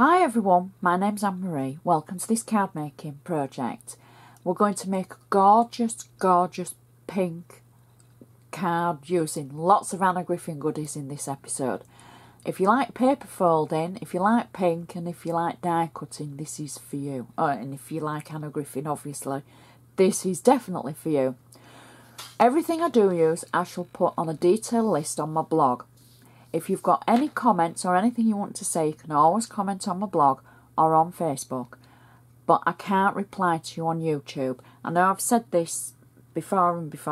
Hi everyone, my name's Anne-Marie. Welcome to this card making project. We're going to make a gorgeous pink card using lots of Anna Griffin goodies in this episode. If you like paper folding, if you like pink and if you like die cutting, this is for you. Oh, and if you like Anna Griffin, obviously, this is definitely for you. Everything I do use, I shall put on a detailed list on my blog. If you've got any comments or anything you want to say, you can always comment on my blog or on Facebook. But I can't reply to you on YouTube. I know I've said this before. It's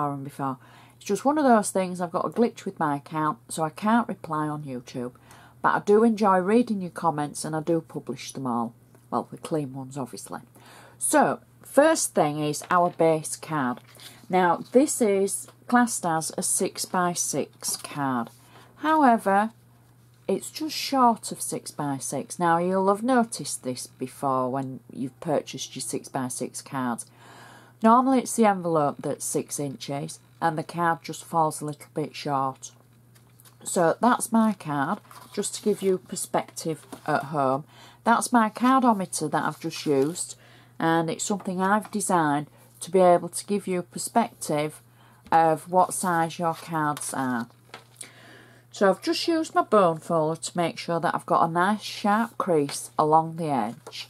just one of those things. I've got a glitch with my account, so I can't reply on YouTube. But I do enjoy reading your comments and I do publish them all. Well, the clean ones, obviously. So, first thing is our base card. Now, this is classed as a 6x6 card. However, it's just short of 6x6. Now, you'll have noticed this before when you've purchased your 6x6 cards. Normally, it's the envelope that's 6 inches and the card just falls a little bit short. So, that's my card, just to give you perspective at home. That's my cardometer that I've just used, and it's something I've designed to be able to give you perspective of what size your cards are. So I've just used my bone folder to make sure that I've got a nice sharp crease along the edge,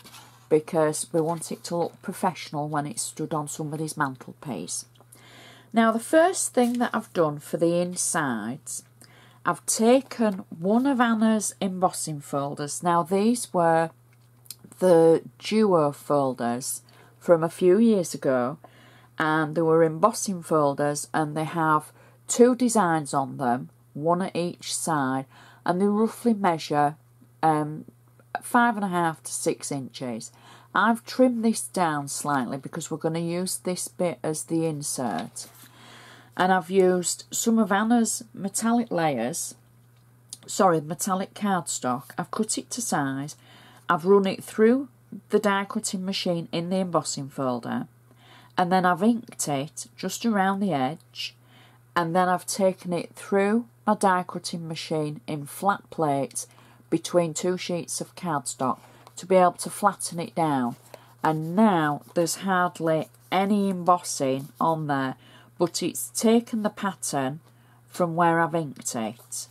because we want it to look professional when it's stood on somebody's mantelpiece. Now, the first thing that I've done for the insides, I've taken one of Anna's embossing folders. Now, these were the duo folders from a few years ago, and they were embossing folders and they have two designs on them, one at each side, and they roughly measure 5.5 to 6 inches. I've trimmed this down slightly because we're going to use this bit as the insert, and I've used some of Anna's metallic cardstock. I've cut it to size, I've run it through the die cutting machine in the embossing folder, and then I've inked it just around the edge, and then I've taken it through my die cutting machine in flat plates between two sheets of cardstock to be able to flatten it down. And now there's hardly any embossing on there, but it's taken the pattern from where I've inked it.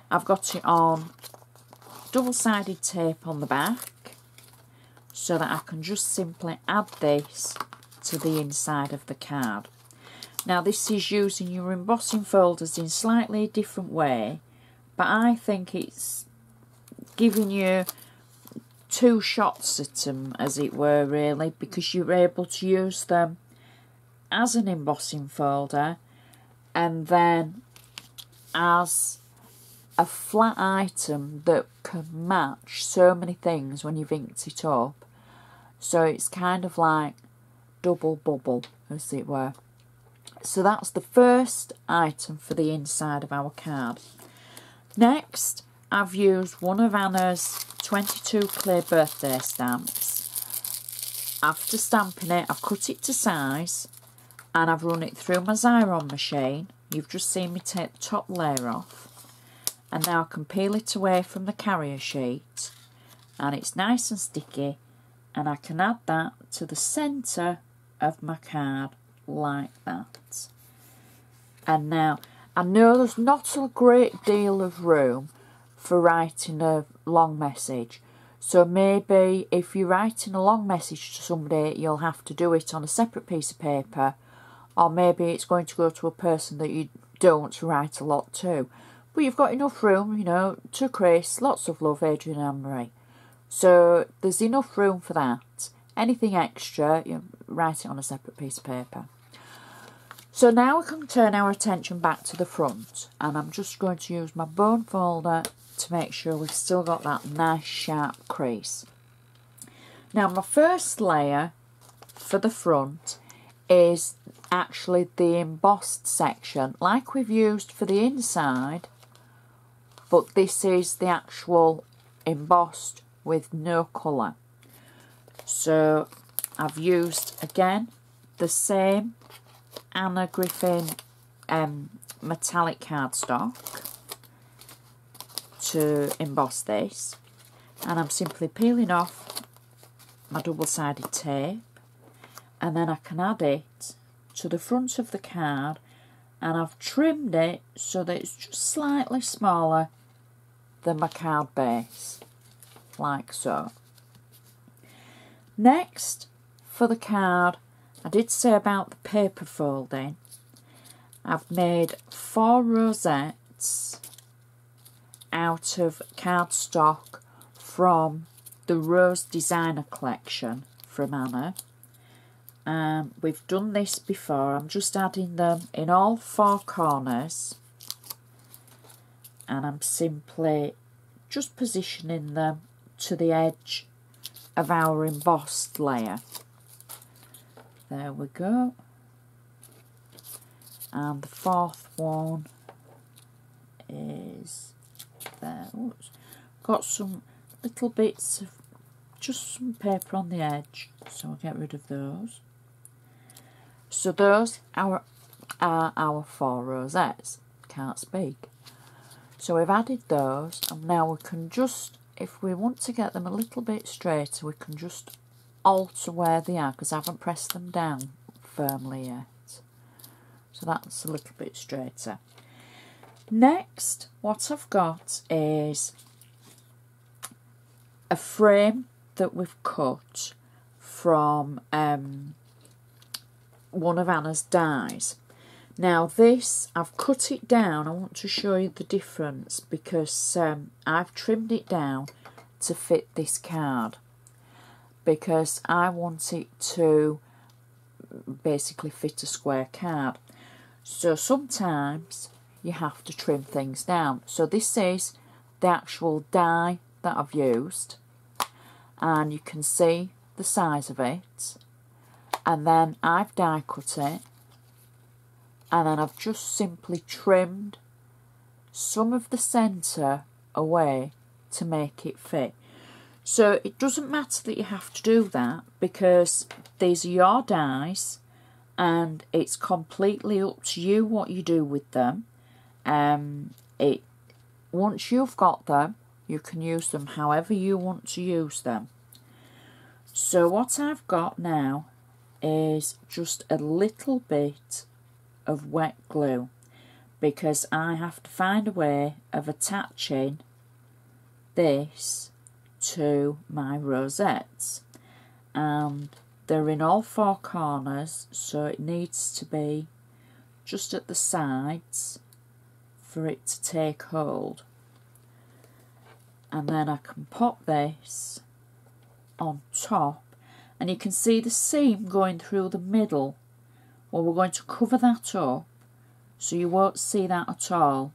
I've got it on double-sided tape on the back so that I can just simply add this to the inside of the card. Now, this is using your embossing folders in slightly different way, but I think it's giving you two shots at them, as it were, really, because you're able to use them as an embossing folder and then as a flat item that can match so many things when you've inked it up. So it's kind of like double bubble, as it were. So that's the first item for the inside of our card. Next, I've used one of Anna's 22 clear birthday stamps. After stamping it, I've cut it to size and I've run it through my Xyron machine. You've just seen me take the top layer off. And now I can peel it away from the carrier sheet, and it's nice and sticky, and I can add that to the centre of my card like that. And now I know there's not a great deal of room for writing a long message, so maybe if you're writing a long message to somebody, you'll have to do it on a separate piece of paper, or maybe it's going to go to a person that you don't want to write a lot to. But you've got enough room, you know, to crease. Lots of love, Adrian and Anne-Marie. So there's enough room for that. Anything extra, you write it on a separate piece of paper. So now we can turn our attention back to the front, and I'm just going to use my bone folder to make sure we've still got that nice sharp crease. Now, my first layer for the front is actually the embossed section, like we've used for the inside, but this is the actual embossed with no colour. So I've used, again, the same Anna Griffin metallic cardstock to emboss this. and I'm simply peeling off my double-sided tape, and then I can add it to the front of the card, and I've trimmed it so that it's just slightly smaller than my card base, like so. Next, for the card, I did say about the paper folding. I've made 4 rosettes out of cardstock from the Rose Designer collection from Anna. We've done this before. I'm just adding them in all 4 corners, and I'm simply just positioning them to the edge of our embossed layer. There we go. And the 4th one is there. Oops. Got some little bits of just some paper on the edge, so I'll get rid of those. So those are our 4 rosettes. Can't speak. So we've added those, and now we can just, if we want to get them a little bit straighter, we can just alter where they are, because I haven't pressed them down firmly yet. So that's a little bit straighter. Next, what I've got is a frame that we've cut from one of Anna's dies. Now this, I've cut it down. I want to show you the difference because I've trimmed it down to fit this card, because I want it to basically fit a square card. So sometimes you have to trim things down. So this is the actual die that I've used, and you can see the size of it, and then I've die cut it, and then I've just simply trimmed some of the centre away to make it fit. So it doesn't matter that you have to do that, because these are your dies and it's completely up to you what you do with them. Once you've got them, you can use them however you want to use them. So what I've got now is just a little bit of wet glue, because I have to find a way of attaching this to my rosettes, and they're in all 4 corners, so it needs to be just at the sides for it to take hold. And then I can pop this on top, and you can see the seam going through the middle. Well, we're going to cover that up so you won't see that at all.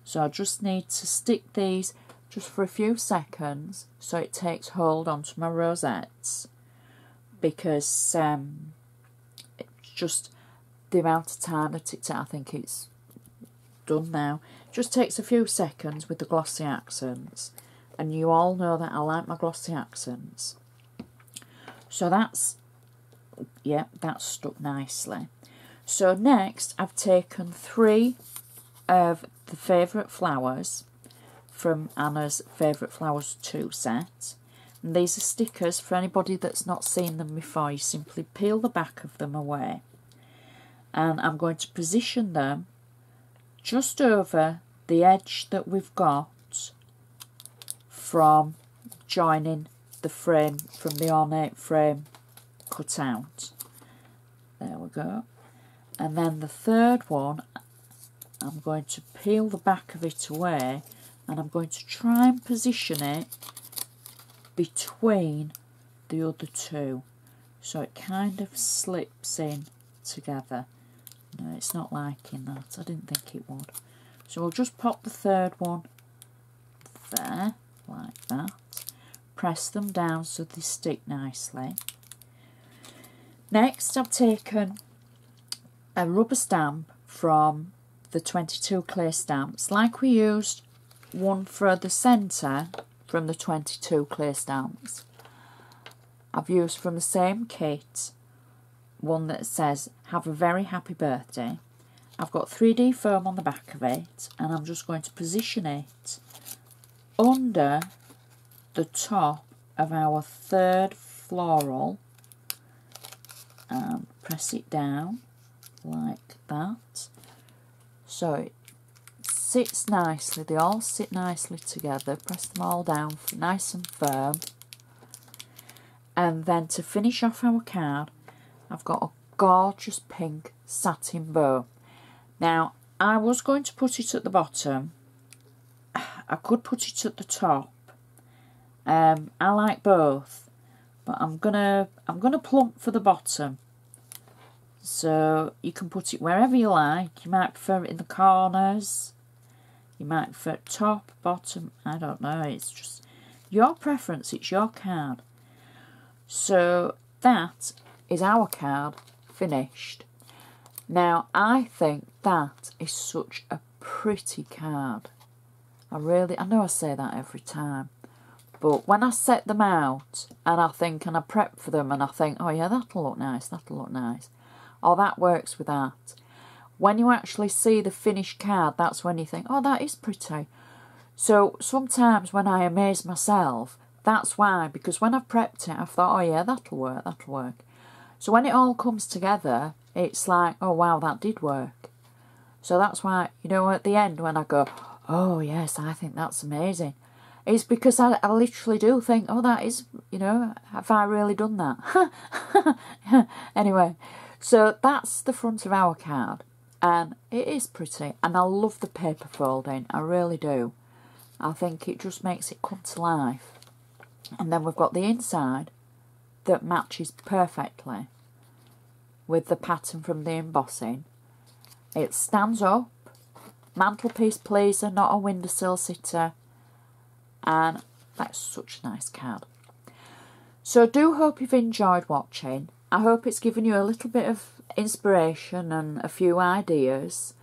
So I just need to stick these just for a few seconds so it takes hold onto my rosettes, because it's just the amount of time that it takes. I think it's done now. It just takes a few seconds with the glossy accents, and you all know that I like my glossy accents. So that's, yeah, that's stuck nicely. So next I've taken 3 of the favourite flowers from Anna's Favourite Flowers 2 set. And these are stickers. For anybody that's not seen them before, you simply peel the back of them away. And I'm going to position them just over the edge that we've got from joining the frame, from the ornate frame cut out. There we go. And then the 3rd one, I'm going to peel the back of it away, and I'm going to try and position it between the other 2, so it kind of slips in together. No, it's not liking that. I didn't think it would. So we'll just pop the 3rd one there, like that. Press them down so they stick nicely. Next, I've taken a rubber stamp from the 22 clear stamps, like we used one for the centre from the 22 clear stamps. I've used from the same kit one that says "Have a very happy birthday." I've got 3D foam on the back of it, and I'm just going to position it under the top of our third floral and press it down like that. So it sits nicely, they all sit nicely together. Press them all down nice and firm. And then to finish off our card, I've got a gorgeous pink satin bow. Now, I was going to put it at the bottom. I could put it at the top. I like both, but I'm gonna plump for the bottom. So you can put it wherever you like. You might prefer it in the corners. You might prefer it top, bottom. I don't know. It's just your preference. It's your card. So that is our card finished. Now, I think that is such a pretty card. I know I say that every time, but when I set them out and I prep for them and I think, oh yeah, that'll look nice, oh, that works with that. When you actually see the finished card, that's when you think, oh, that is pretty. So sometimes when I amaze myself, that's why, because when I've prepped it, I've thought, oh yeah, that'll work. So when it all comes together, it's like, oh wow, that did work. So that's why, you know, at the end when I go, oh yes, I think that's amazing, it's because I literally do think, oh, that is, you know, have I really done that? Anyway, so that's the front of our card. And it is pretty. And I love the paper folding. I really do. I think it just makes it come to life. And then we've got the inside that matches perfectly with the pattern from the embossing. It stands up, mantelpiece pleaser, not a windowsill sitter, and that's such a nice card. So I do hope you've enjoyed watching. I hope it's given you a little bit of inspiration and a few ideas,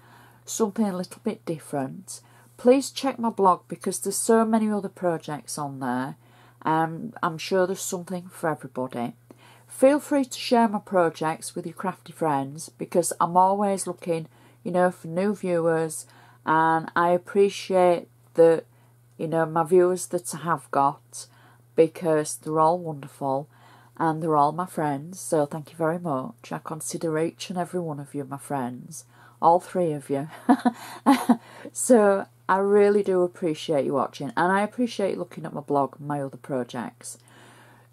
something a little bit different. Please check my blog because there's so many other projects on there. I'm sure there's something for everybody. Feel free to share my projects with your crafty friends because I'm always looking, you know, for new viewers, and I appreciate that, you know, my viewers that I have got, because they're all wonderful and they're all my friends. So thank you very much. I consider each and every one of you my friends, all three of you. So I really do appreciate you watching, and I appreciate looking at my blog and my other projects.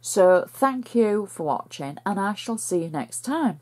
So thank you for watching, and I shall see you next time.